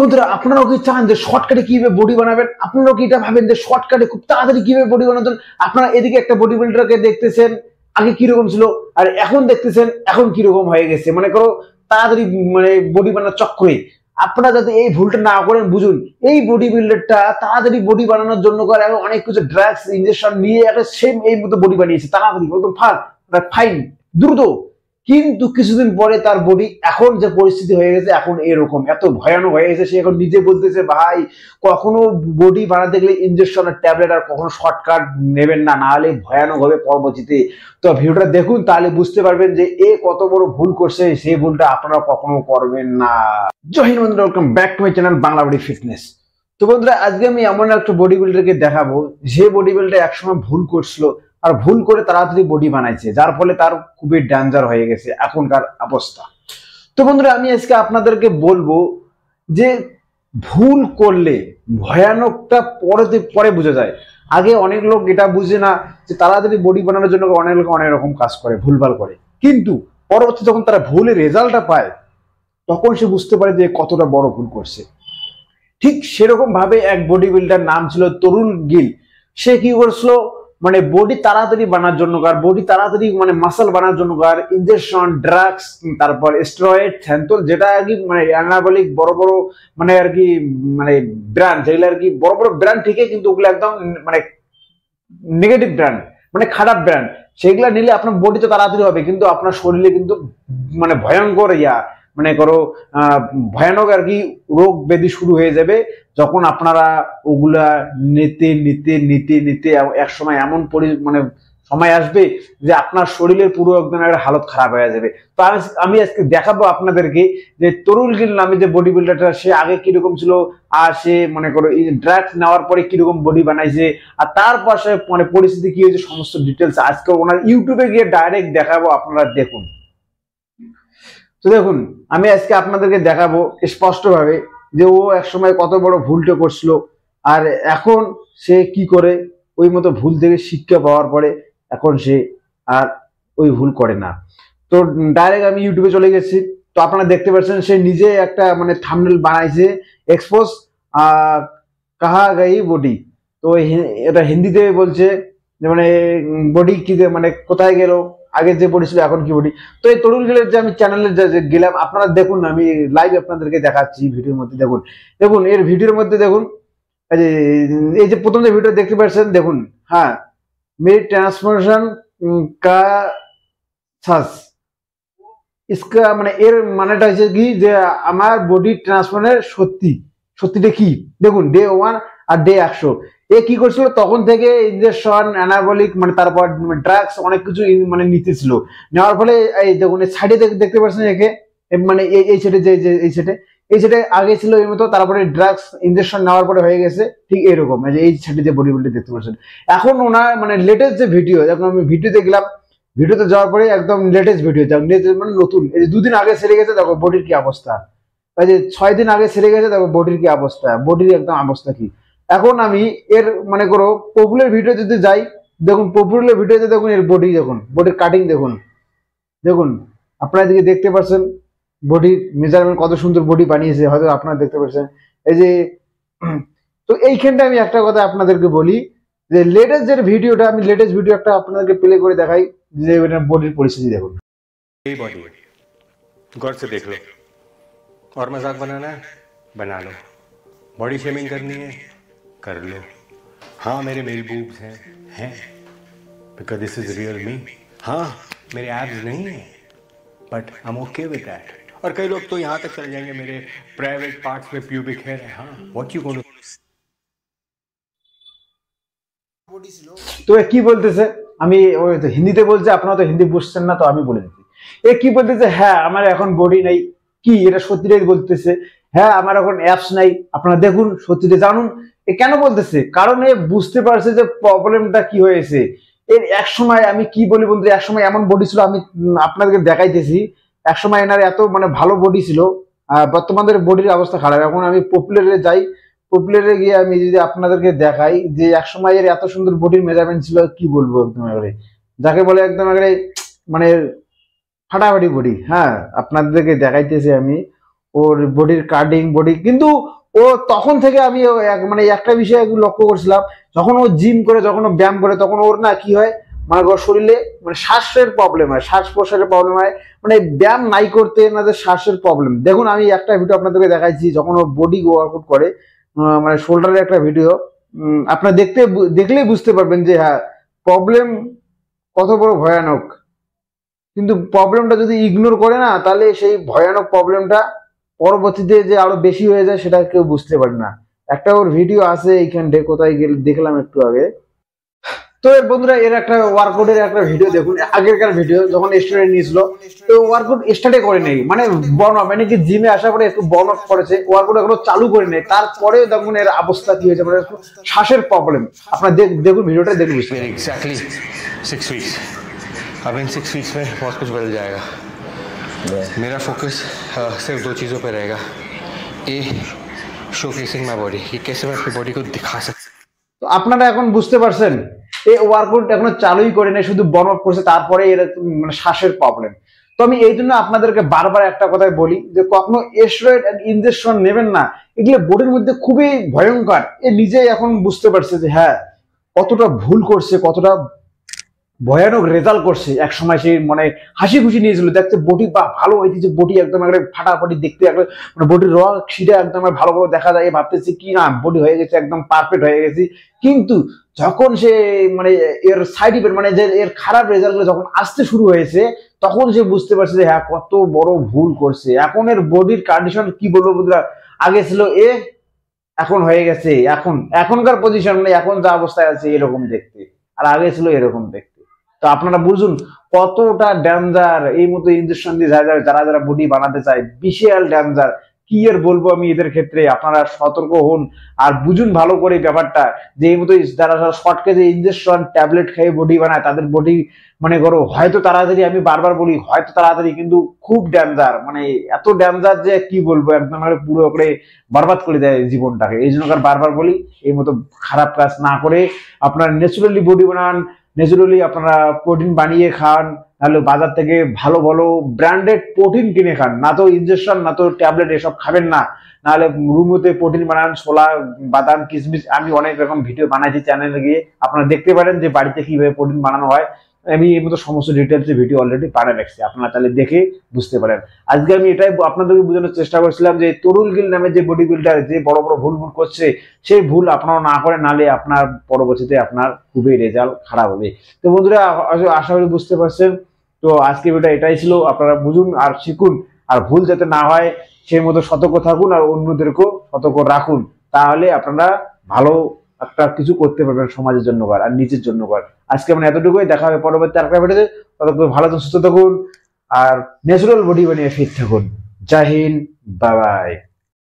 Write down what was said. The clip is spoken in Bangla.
বন্ধুরা আপনারাও কি চান যে শর্টকাটে কিভাবে বডি বানাবেন? আপনারাও কি এটা ভাবেন যে শর্টকাটে খুব তাড়াতাড়ি কিভাবে বডি বানাবেন? আপনারা এদিকে একটা বডি বিল্ডারকে দেখতেছেন আগে কিরকম ছিল আর এখন দেখতেছেন এখন কিরকম হয়ে গেছে। মনে করো তাড়াতাড়ি বডি বানানোর চক্করে আপনারা যাতে এই ভুলটা না করেন বুঝুন। এই বডি বিল্ডারটা তাড়াতাড়ি বডি বানানোর জন্য করে এবং অনেক কিছু ড্রাগস ইনজেকশন নিয়ে একটা সেম এই মতো বডি বানিয়েছে তাড়াতাড়ি একদম ফাইন দ্রুত। কিন্তু কিছুদিন পরে তার বডি এখন যে পরিস্থিতি হয়ে গেছে এখন এরকম এত ভয়ানক হয়ে গেছে। সে এখন নিজে বলতেছে ভাই কখনো বডি বানাতে গেলে ইনজেকশনের ট্যাবলেট আর কখনো শর্টকাট নেবেন না, না হলে ভয়ানক হবে পরবর্তীতে। তো ভিডিওটা দেখুন তাহলে বুঝতে পারবেন যে এ কত বড় ভুল করছে, সেই ভুলটা আপনারা কখনো করবেন না। জয় হিন্দ বন্ধুরা, welcome back to my channel Bangla body fitness. তো বন্ধুরা আজকে আমি এমন একটা বডি বিল্ডারকে দেখাবো যে বডি বিল্ডার একসময় ভুল করছিল আর ভুল করে তাড়াতাড়ি বডি বানাইছে, যার ফলে তার খুবই ডেঞ্জার হয়ে গেছে এখনকার অবস্থা। তো বন্ধুরা আমি আজকে আপনাদেরকে বলবো যে ভুল করলে ভয়ানকটা পরে বোঝা যায়। আগে অনেক লোক এটা বুঝে না যে তাড়াতাড়ি বডি বানানোর জন্য অনেক লোক অনেক রকম কাজ করে, ভুলভাল করে, কিন্তু পরবর্তী যখন তারা ভুলের রেজাল্টটা পায় তখন সে বুঝতে পারে যে কতটা বড় ভুল করছে। ঠিক সেরকম ভাবে এক বডি বিল্ডার নাম ছিল তরুণ গিল। সে কি করছিল বডি তাড়াতাড়ি বানার জন্য বডি তাড়াতাড়ি মাসল বানার জন্য ইনজেকশন ড্রাগস তারপর স্টেরয়েড স্যান্থল যেটা আর কি অ্যানাবলিক বড় বড় আর কি ব্র্যান্ড, যেগুলো আর কি বড় বড় ব্র্যান্ড ঠিকই কিন্তু ওগুলো একদম নেগেটিভ ব্র্যান্ড, খারাপ ব্র্যান্ড। সেগুলা নিলে আপনার বডি তো তাড়াতাড়ি হবে কিন্তু আপনার শরীরে কিন্তু ভয়ঙ্কর ভয়ানক আর কি রোগ ব্যাধি শুরু হয়ে যাবে যখন আপনারা ওগুলা নিতে নিতে নিতে নিতে এক সময় এমন সময় আসবে যে আপনার শরীরের পুরো একদম একটা হালত খারাপ হয়ে যাবে। তো আমি আজকে দেখাবো আপনাদেরকে যে তরুণ গিল নামে যে বডি বিল্ডারটা সে আগে কিরকম ছিল আর সে ড্রাগস নেওয়ার পরে কিরকম বডি বানাইছে আর তারপর সে পরিস্থিতি কি হয়েছে সমস্ত ডিটেলস আজকে ওনার ইউটিউবে গিয়ে ডাইরেক্ট দেখাবো, আপনারা দেখুন। তো দেখুন আমি আজকে আপনাদেরকে দেখাবো স্পষ্ট ভাবে যে ও একসময় কত বড় ভুলটা করছিল আর এখন সে কি করে ওই মতো ভুল থেকে শিক্ষা পাওয়ার পরে এখন সে আর ওই ভুল করে না। তো ডাইরেক্ট আমি ইউটিউবে চলে গেছি। তো আপনারা দেখতে পাচ্ছেন সে নিজে একটা থাম্বনেল বানাইছে এক্সপোজ কাহা গাই বডি। তো এটা হিন্দিতে বলছে যে বডি কি কোথায় গেল, আগে যে বডি ছিল এখন কি বডি। তো এই তরুণ গিলের যে আমি চ্যানেলে গেলাম, আপনারা দেখুন আমি লাইভ আপনাদেরকে দেখাচ্ছি ভিডিওর মধ্যে। দেখুন দেখুন এর ভিডিওর মধ্যে দেখুন এই যে প্রথম যে ভিডিও দেখতে পাচ্ছেন দেখুন, হ্যাঁ মেরি ট্রান্সফরমেশন কা সাস ইসকা এর মানেটা হচ্ছে কি যে আমার বডি ট্রান্সফরমেশনের সত্যিটা কি দেখুন ডে 1 আর ডে 100 এ কি করছিল তখন থেকে ইনজেকশন অ্যানাবলিক তারপর ড্রাগস অনেক কিছু নিতেছিল। নেওয়ার ফলে এই দেখুন এই সাইডে দেখতে পাচ্ছেন একে এই সাইডে এই সাইডে আগে ছিল এই মতো, তারপরে ড্রাগস ইনজেকশন নেওয়ার পরে হয়ে গেছে ঠিক এরকম। এই সাইডে যে বডি বিল্ডার দেখতে পাচ্ছেন এখন ওনার লেটেস্ট যে ভিডিও, যখন আমি ভিডিওতে গেলাম ভিডিওতে যাওয়ার পরে একদম লেটেস্ট ভিডিও নতুন এই যে 2 দিন আগে সেরে গেছে দেখো বডির কি অবস্থা, এই যে 6 দিন আগে সেরে গেছে দেখো বডির কি অবস্থা, বডির একদম অবস্থা কি। এখন আমি এর করো পপুলার ভিডিও যদি যাই দেখুন পপুলার ভিডিওতে দেখুন এর বডি দেখুন, বডির কাটিং দেখুন, দেখুন আপনারা এদিকে দেখতে পাচ্ছেন বডির মেজারমেন্ট কত সুন্দর বডি বানিয়েছে, হয়তো আপনারা দেখতে পাচ্ছেন এই যে। তো এইখানটা আমি একটা কথা আপনাদেরকে বলি যে লেটেস্ট যে ভিডিওটা আমি লেটেস্ট ভিডিও একটা আপনাদেরকে প্লে করে দেখাই যে বডির পরিস্থিতি দেখুন। এই বডি गौर से देख लो और मजाक बनाना है बना लो, बॉडी शेमिंग करनी है कर लो। हाँ मेरे मेल बूब्स हैं because this is real me. हाँ मेरे एब्स नहीं है but I am okay with that. और कई लोग तो यहाँ तक चले जाएंगे मेरे प्राइवेट पार्ट्स में प्यूबिक हेयर है। हाँ व्हाट यू गोना তো কি বলতেছে আমি ওই তো হিন্দিতে বলছে, আপনারা তো হিন্দি বুঝছেন না তো আমি বলে দিচ্ছি। এ কি বলতেছে, হ্যাঁ আমার এখন বডি নাই, কি এটা সত্যিটাই বলতেছে, হ্যাঁ আমার এখন অ্যাপস নাই। আপনারা দেখুন সত্যিটা জানুন এ কেন বলতেছে, কারণ এ বুঝতে পারছে যে প্রবলেমটা কি হয়েছে। এর এক সময় আমি কি বলি বন্ধু, এক সময় এমন বডি ছিল আমি আপনাদেরকে দেখাইতেছি, এক সময় এনার এত ভালো বডি ছিল, বর্তমানে বডির অবস্থা খারাপ। এখন আমি পপুলারে যাই, পপুলারে গিয়ে আমি যদি আপনাদেরকে দেখাই যে এক সময় এর এত সুন্দর বডির মেজারমেন্ট ছিল কি বলবো একদম এবারে যাকে বলে একদম এবারে ফাটাফাটি বডি। হ্যাঁ আপনাদেরকে দেখাইতেছি আমি, ও ওর বডির কাটিং বডি, কিন্তু ও তখন থেকে আমি মানে একটা বিষয় লক্ষ্য করছিলাম, যখন ও জিম করে, যখন ও ব্যায়াম করে, তখন ওর না কি হয়, মানে ওর শরীরে মানে শ্বাসের প্রবলেম হয়, শ্বাস প্রশ্বাসের প্রবলেম হয়, মানে ব্যায়াম নাই করতে না যে শ্বাসের প্রবলেম। দেখুন আমি একটা ভিডিও আপনাদেরকে দেখাইছি, যখন ও বডি ওয়ার্কআউট করে, মানে শোল্ডারের একটা ভিডিও, আপনারা দেখলেই বুঝতে পারবেন যে হ্যাঁ প্রবলেম কত বড় ভয়ানক। কিন্তু প্রবলেমটা যদি ইগনোর করে না, তাহলে সেই ভয়ানক প্রবলেমটা পরবর্তীতে যে আরো বেশি হয়ে যায় সেটা কেউ বুঝতে পারে না। একটা ওর ভিডিও আছে এইখানটা, কোথায় দেখলাম একটু আগে। তো এর বন্ধুরা এর একটা ওয়ার্কআউটের একটা ভিডিও দেখুন, আগেরকার ভিডিও যখন স্টুডেন্ট নিয়েছিল, তো ওয়ার্কআউট স্টার্টে করে নেই, মানে মানে কি জিমে আসার পরে একটু বর্ন আপ করেছে, ওয়ার্কআউট এখনো চালু করে নেই, তারপরে দেখুন এর অবস্থা কি হয়েছে, মানে শ্বাসের প্রবলেম। আপনারা দেখুন ভিডিওটা, দেখুন। Exactly 6 weeks. अब इन 6 वीक्स में बहुत कुछ बदल जाएगा। मेरा फोकस सिर्फ 2 चीज़ों पे रहेगा। ए, शोकेसिंग माय बॉडी, कि कैसे मैं अपनी बॉडी को दिखा सकता। তো আপনারা এখন বুঝতে পারছেন, এই ওয়ার্কআউট এখনো চালুই করে নেই, শুধু বর্ন আপ করছে, তারপরে এরকম মানে শ্বাসের প্রবলেম। তো আমি এই জন্য আপনাদেরকে বারবার একটা কথাই বলি যে কখনো স্টেরয়েড ইনজেকশন নেবেন না, এগুলো বডির মধ্যে খুবই ভয়ঙ্কর। এ নিজেই এখন বুঝতে পারছে যে হ্যাঁ কতটা ভুল করছে, কতটা ভয়ানক রেজাল্ট করছে। এক সময় সে মানে হাসি খুশি নিয়েছিল, দেখছে বডি বা ভালো হয়েছে, বডি একদম একটা ফাটাফাটি দেখতে, একদম মানে বডির রং সেটা একদম ভালো ভালো দেখা যায়, ভাবতেছি কি না বডি হয়ে গেছে, একদম পারফেক্ট হয়ে গেছি। কিন্তু যখন সে মানে এর সাইড ইফেক্ট, মানে যে এর খারাপ রেজাল্ট গুলো যখন আসতে শুরু হয়েছে, তখন সে বুঝতে পারছে যে হ্যাঁ কত বড় ভুল করছে। এখন এর বডির কন্ডিশন কি বলবো বন্ধুরা, আগে ছিল এ, এখন হয়ে গেছে এখনকার পজিশন, মানে এখন যা অবস্থায় আছে এরকম দেখতে, আর আগে ছিল এরকম দেখতে। তো আপনারা বুঝুন কতটা ডেঞ্জার এই মতো ইনজেকশন দিয়ে যারা যারা বডি বানাতে চায়, বিশাল ডেঞ্জার। কি আর বলবো আমি এদের ক্ষেত্রে, আপনারা সতর্ক হন আর বুঝুন ভালো করে ব্যাপারটা, যে এই মতো যারা শর্টকে যে ইনজেকশন ট্যাবলেট খেয়ে বডি বানায়, তাদের বডি মানে করো হয়তো তাড়াতাড়ি, আমি বারবার বলি হয়তো তাড়াতাড়ি, কিন্তু খুব ডেঞ্জার, মানে এত ডেঞ্জার যে কি বলবো, একদম পুরো করে বরবাদ করে দেয় জীবনটাকে। এই জন্য বারবার বলি এই মতো খারাপ কাজ না করে আপনারা ন্যাচুরালি বডি বানান, ন্যাচুরালি আপনারা প্রোটিন বানিয়ে খান, তাহলে বাজার থেকে ভালো ভালো ব্র্যান্ডেড প্রোটিন কিনে খান, না তো ইনজেকশন না তো ট্যাবলেট এসব খাবেন না। নাহলে রুমতে প্রোটিন বানান, ছোলা বাদাম কিশমিশ, আমি অনেক রকম ভিডিও বানাইছি চ্যানেলে গিয়ে, আপনারা দেখতে পারেন যে বাড়িতে কিভাবে প্রোটিন বানানো হয়। আমি এই মতো সমস্ত ডিটেলস ভিডিও অলরেডি বানিয়ে রাখছি, আপনারা তাহলে দেখে বুঝতে পারেন। আজকে আমি এটাই আপনাদেরকে বোঝানোর চেষ্টা করছিলাম যে তরুণ গিল নামে যে বডি বিল্ডার যে বড় বড় ভুল করছে, সেই ভুল আপনারা না করেন, নাহলে আপনার পরবর্তীতে আপনার খুবই রেজাল্ট খারাপ হবে। তো বন্ধুরা আশা করি বুঝতে পারছেন। তো আজকে ভিডিওটা এটাই ছিল, আপনারা বুঝুন আর শিখুন, আর ভুল যাতে না হয় সেই মতো সতর্ক থাকুন, আর অন্যদেরকেও সতর্ক রাখুন, তাহলে আপনারা ভালো একটা কিছু করতে পারবেন সমাজের জন্য আর নিজের জন্য। আজকে মানে এতটুকুই, দেখা হবে পরবর্তী আরেকটা ভিডিওতে। ততক্ষণ ভালো সুস্থ থাকুন আর ন্যাচুরাল বডি বানিয়ে ফিট থাকুন। জয় হিন্দ, বাই বাই।